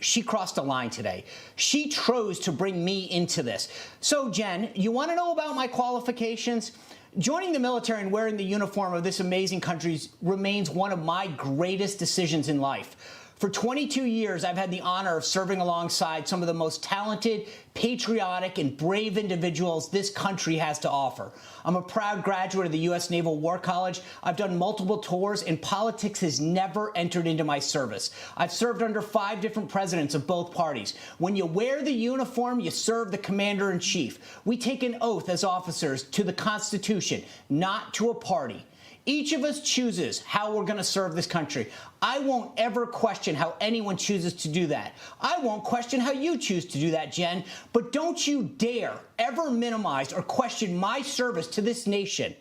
she crossed a line today. She chose to bring me into this. So, Jen, you want to know about my qualifications? Joining the military and wearing the uniform of this amazing country remains one of my greatest decisions in life. For 22 years, I've had the honor of serving alongside some of the most talented, patriotic, and brave individuals this country has to offer. I'm a proud graduate of the U.S. Naval War College. I've done multiple tours, and politics has never entered into my service. I've served under 5 different presidents of both parties. When you wear the uniform, you serve the commander-in-chief. We take an oath as officers to the Constitution, not to a party. Each of us chooses how we're going to serve this country. I won't ever question how anyone chooses to do that. I won't question how you choose to do that, Jen. But don't you dare ever minimize or question my service to this nation.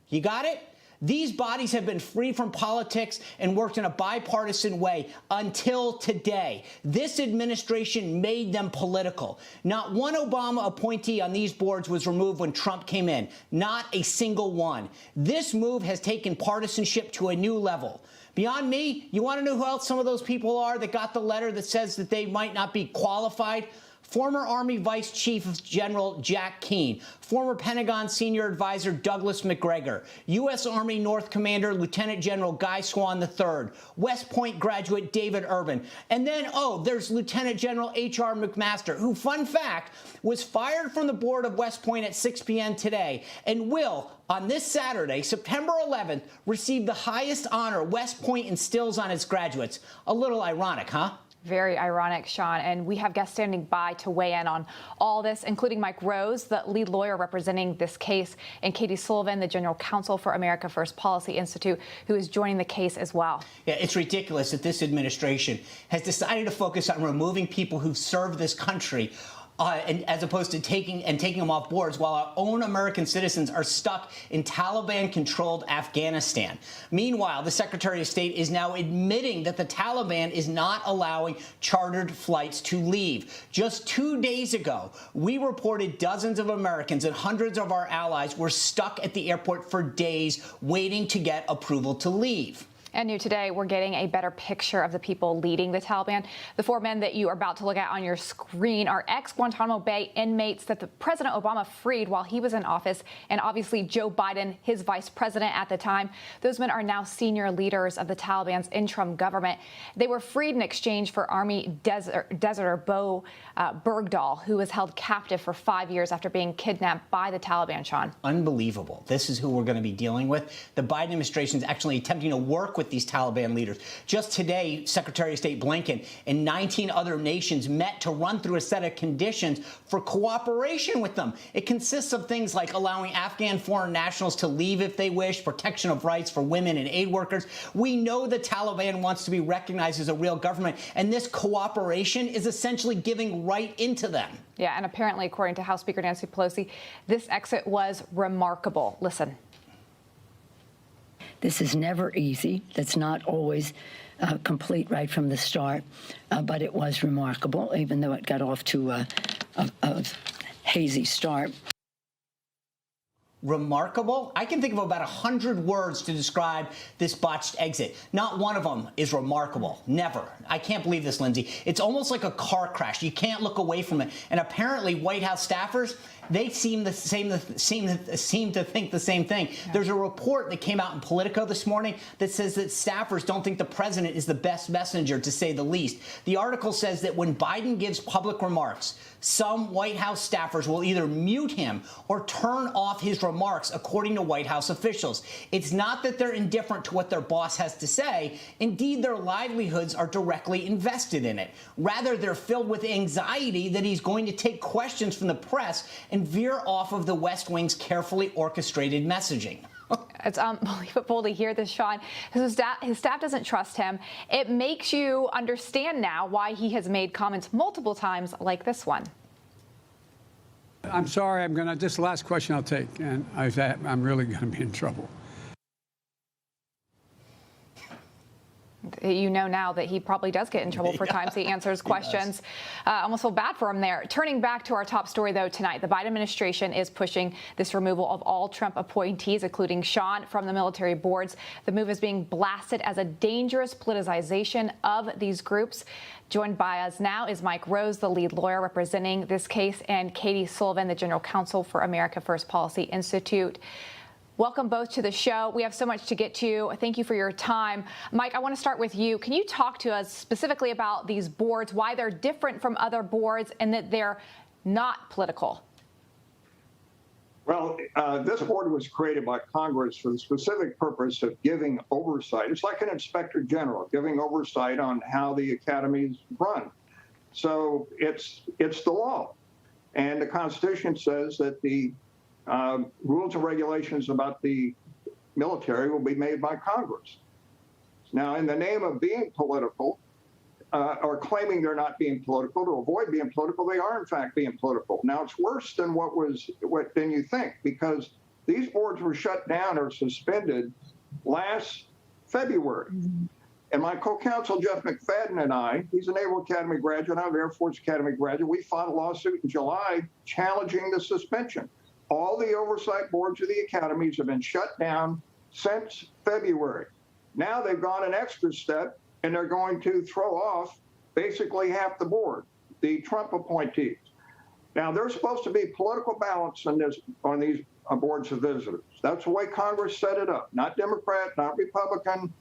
You got it? These bodies have been free from politics and worked in a bipartisan way until today. This administration made them political. Not one Obama appointee on these boards was removed when Trump came in. Not a single one. This move has taken partisanship to a new level. Beyond me, you want to know who else some of those people are that got the letter that says that they might not be qualified? Former Army Vice Chief General Jack Keane, former Pentagon Senior Advisor Douglas McGregor, U.S. Army North Commander Lieutenant General Guy Swan III, West Point graduate David Urban, and then, there's Lieutenant General H.R. McMaster, who, fun fact, was fired from the board of West Point at 6 p.m. today and will, on this Saturday, September 11th, receive the highest honor West Point instills on its graduates. A little ironic, huh? Very ironic, Sean. And we have guests standing by to weigh in on all this, including Mike Rose, the lead lawyer representing this case, and Katie Sullivan, the general counsel for America First Policy Institute, who is joining the case as well. Yeah, it's ridiculous that this administration has decided to focus on removing people who've served this country and as opposed to taking them off boards while our own American citizens are stuck in Taliban-controlled Afghanistan. Meanwhile, the Secretary of State is now admitting that the Taliban is not allowing chartered flights to leave. Just 2 days ago, we reported dozens of Americans and hundreds of our allies were stuck at the airport for days waiting to get approval to leave. And new today, we're getting a better picture of the people leading the Taliban. The 4 men that you are about to look at on your screen are ex-Guantanamo Bay inmates that the President Obama freed while he was in office, and obviously Joe Biden, his vice president at the time. Those men are now senior leaders of the Taliban's interim government. They were freed in exchange for Army deserter Bo Bergdahl, who was held captive for 5 years after being kidnapped by the Taliban, Sean. Unbelievable. This is who we're going to be dealing with. The Biden administration is actually attempting to work with these Taliban leaders. Just today, Secretary of State Blinken and 19 other nations met to run through a set of conditions for cooperation with them. It consists of things like allowing Afghan foreign nationals to leave if they wish, protection of rights for women and aid workers. We know the Taliban wants to be recognized as a real government, and this cooperation is essentially giving right into them. Yeah, and apparently, according to House Speaker Nancy Pelosi, this exit was remarkable. Listen. This is never easy. That's not always complete right from the start, but it was remarkable, even though it got off to a hazy start. Remarkable? I can think of about 100 words to describe this botched exit. Not one of them is remarkable. Never. I can't believe this, Lyndsay. It's almost like a car crash. You can't look away from it. And apparently, White House staffers, they seem to think the same thing. Yeah. There's a report that came out in Politico this morning that says that staffers don't think the president is the best messenger, to say the least. The article says that when Biden gives public remarks, some White House staffers will either mute him or turn off his remarks, according to White House officials. It's not that they're indifferent to what their boss has to say. Indeed, their livelihoods are directly invested in it. Rather, they're filled with anxiety that he's going to take questions from the press and veer off of the West Wing's carefully orchestrated messaging. It's unbelievable to hear this, Sean. His staff doesn't trust him. It makes you understand now why he has made comments multiple times like this one. I'm sorry, this last question I'll take, and I'm really going to be in trouble. You know now that he probably does get in trouble for times he answers questions. Almost feel bad for him there. Turning back to our top story, though, tonight, the Biden administration is pushing this removal of all Trump appointees, including Sean, from the military boards. The move is being blasted as a dangerous politicization of these groups. Joined by us now is Mike Rose, the lead lawyer representing this case, and Katie Sullivan, the general counsel for America First Policy Institute. Welcome both to the show. We have so much to get to. Thank you for your time. Mike, I want to start with you. Can you talk to us specifically about these boards, why they're different from other boards, and that they're not political? Well, this board was created by Congress for the specific purpose of giving oversight. It's like an inspector general, giving oversight on how the academies run. So it's the law. And the Constitution says that the rules and regulations about the military will be made by Congress. Now, in the name of being political, or claiming they're not being political, to avoid being political, they are in fact being political. Now, it's worse than than you think, because these boards were shut down or suspended last February. Mm-hmm. And my co-counsel, Jeff McFadden, and I, he's a Naval Academy graduate, I'm an Air Force Academy graduate, we filed a lawsuit in July challenging the suspension. All the oversight boards of the academies have been shut down since February. Now they've gone an extra step, and they're going to throw off basically half the board, the Trump appointees. Now, there's supposed to be political balance on these boards of visitors. That's the way Congress set it up, not Democrat, not Republican,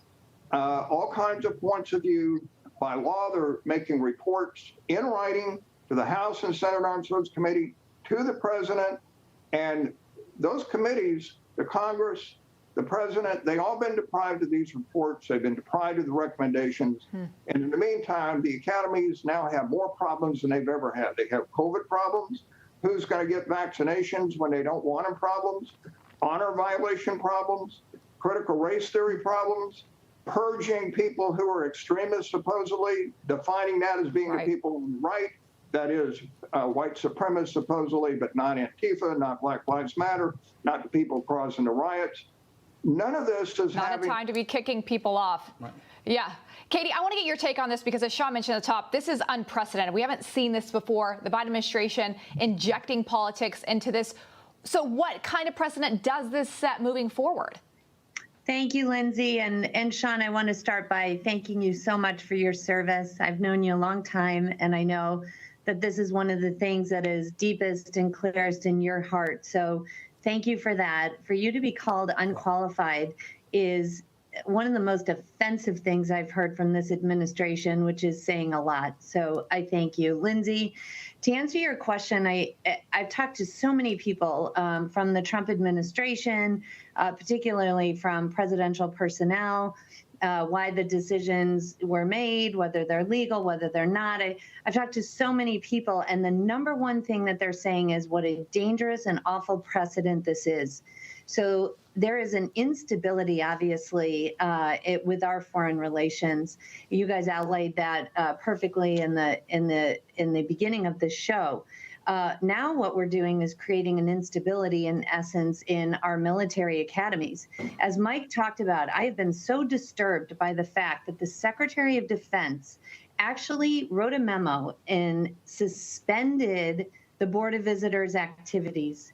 all kinds of points of view. By law, they're making reports in writing to the House and Senate Armed Services Committee, to the president. And those committees, the Congress, the president, they all been deprived of these reports. They've been deprived of the recommendations. And in the meantime, the academies now have more problems than they've ever had. They have COVID problems. Who's going to get vaccinations when they don't want them problems? Honor violation problems, critical race theory problems, purging people who are extremists, supposedly, defining that as being the people on the right. That is white supremacists, supposedly, but not Antifa, not Black Lives Matter, not the people causing the riots. None of this is not a time to be kicking people off. Right. Yeah. Katie, I want to get your take on this because, as Sean mentioned at the top, this is unprecedented. We haven't seen this before, the Biden administration injecting politics into this. So what kind of precedent does this set moving forward? Thank you, Lyndsay. And Sean, I want to start by thanking you so much for your service. I've known you a long time, and I know that this is one of the things that is deepest and clearest in your heart. So thank you for that. For you to be called unqualified is one of the most offensive things I've heard from this administration, which is saying a lot. So I thank you. Lyndsay, to answer your question, I've talked to so many people from the Trump administration, particularly from presidential personnel, why the decisions were made, whether they're legal, whether they're not. I've talked to so many people, and the number one thing that they're saying is what a dangerous and awful precedent this is. So there is an instability, obviously, with our foreign relations. You guys outlaid that perfectly in the beginning of the show. Now what we're doing is creating an instability, in essence, in our military academies. As Mike talked about, I have been so disturbed by the fact that the Secretary of Defense actually wrote a memo and suspended the Board of Visitors' activities.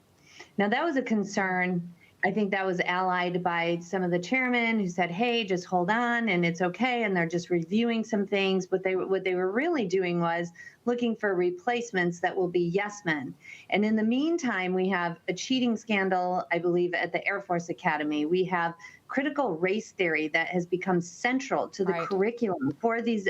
Now, that was a concern. I think that was allied by some of the chairmen who said, hey, just hold on and it's okay. And they're just reviewing some things. But what they were really doing was looking for replacements that will be yes men. And in the meantime, we have a cheating scandal, I believe, at the Air Force Academy. We have critical race theory that has become central to the curriculum for these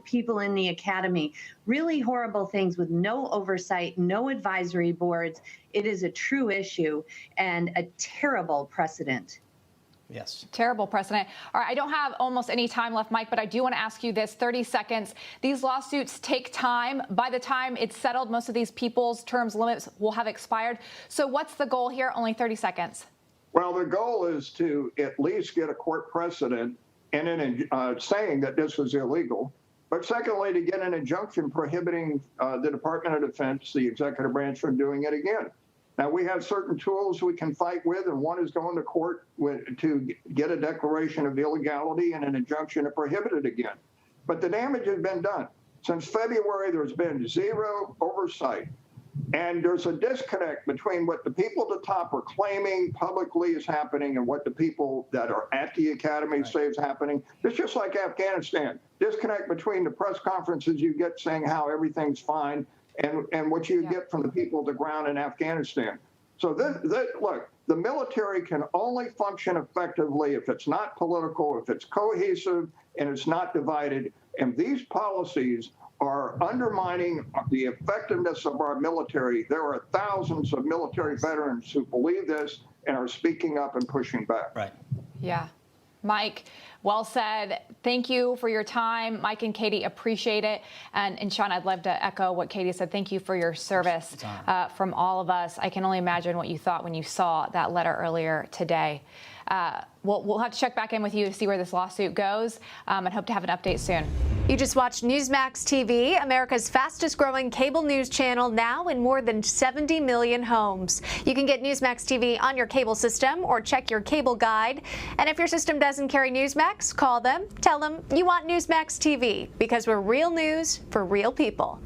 people in the academy. Really horrible things with no oversight, no advisory boards. It is a true issue and a terrible precedent. Yes. Terrible precedent. All right, I don't have almost any time left, Mike, but I do want to ask you this, 30 seconds. These lawsuits take time. By the time it's settled, most of these people's terms limits will have expired. So what's the goal here? Only 30 seconds. Well, the goal is to at least get a court precedent and saying that this was illegal. But secondly, to get an injunction prohibiting the Department of Defense, the executive branch, from doing it again. Now, we have certain tools we can fight with, and one is going to court to get a declaration of illegality and an injunction to prohibit it again. But the damage has been done. Since February, there's been zero oversight. And there's a disconnect between what the people at the top are claiming publicly is happening and what the people that are at the academy say is happening. It's just like Afghanistan. Disconnect between the press conferences you get saying how everything's fine and what you get from the people at the ground in Afghanistan. So look, the military can only function effectively if it's not political, if it's cohesive, and it's not divided. And these policies are undermining the effectiveness of our military. There are thousands of military veterans who believe this and are speaking up and pushing back. Right. Yeah. Mike, well said. Thank you for your time. Mike and Katie, appreciate it. And Sean, I'd love to echo what Katie said. Thank you for your service from all of us. I can only imagine what you thought when you saw that letter earlier today. We'll have to check back in with you to see where this lawsuit goes and hope to have an update soon. You just watched Newsmax TV, America's fastest growing cable news channel, now in more than 70 million homes. You can get Newsmax TV on your cable system or check your cable guide. And if your system doesn't carry Newsmax, call them, tell them you want Newsmax TV, because we're real news for real people.